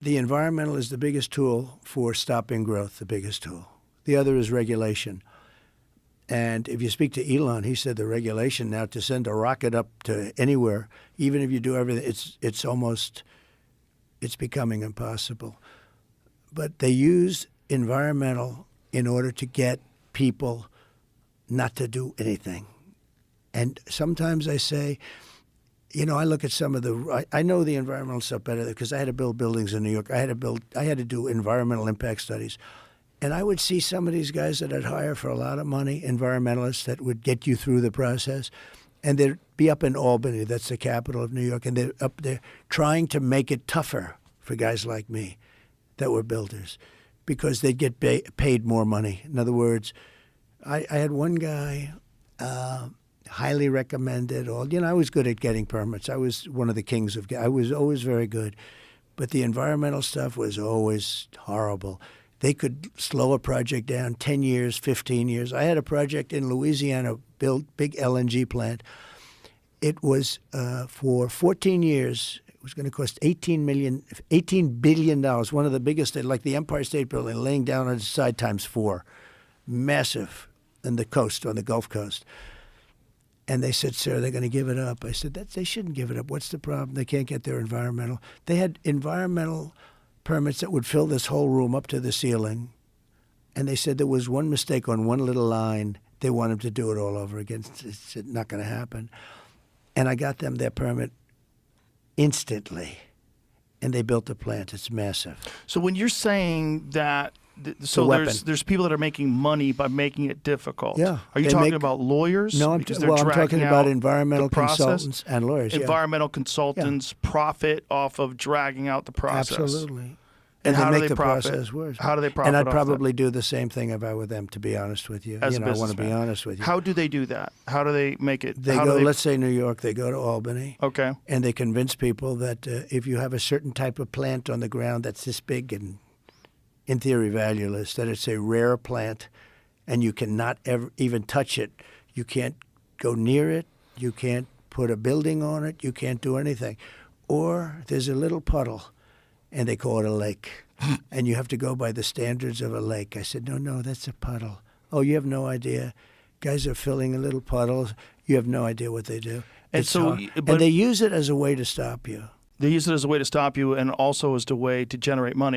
The environmental is the biggest tool for stopping growth, the biggest tool. The other is regulation. And if you speak to Elon, he said the regulation now to send a rocket up to anywhere, even if you do everything, it's becoming impossible. But they use environmental in order to get people not to do anything. And sometimes I say, I look at some of I know the environmental stuff better because I had to build buildings in New York. I had to do environmental impact studies. And I would see some of these guys that I'd hire for a lot of money, environmentalists that would get you through the process. And they'd be up in Albany, that's the capital of New York, and they're up there trying to make it tougher for guys like me that were builders because they'd get paid more money. In other words, I had one guy, highly recommended. I was good at getting permits. I was one of the kings I was always very good. But the environmental stuff was always horrible. They could slow a project down 10 years, 15 years. I had a project in Louisiana, built big LNG plant. It was for 14 years. It was going to cost $18 billion, one of the biggest, like the Empire State Building, laying down on its side times 4. Massive on the coast, on the Gulf Coast. And they said, sir, they're going to give it up. I said, they shouldn't give it up. What's the problem? They can't get their environmental. They had environmental permits that would fill this whole room up to the ceiling. And they said there was one mistake on one little line. They want them to do it all over again. It's not going to happen. And I got them their permit instantly. And they built the plant. It's massive. So when you're saying that, there's people that are making money by making it difficult. Yeah. Are you talking about lawyers? No, I'm talking about environmental consultants and lawyers. Environmental consultants profit off of dragging out the process. Absolutely. And how do they profit? Process worse. How do they profit? And I'd off probably that? Do the same thing if I were them, to be honest with you. As a I want to be businessman. honest with you. How do they do that? How do they make it? Let's say New York, they go to Albany. Okay. And they convince people that if you have a certain type of plant on the ground that's this big and in theory valueless, that it's a rare plant and you cannot ever even touch it. You can't go near it. You can't put a building on it. You can't do anything. Or there's a little puddle and they call it a lake. And you have to go by the standards of a lake. I said, no, that's a puddle. Oh, you have no idea. Guys are filling a little puddles. You have no idea what they do. And and they use it as a way to stop you. They use it as a way to stop you and also as a way to generate money.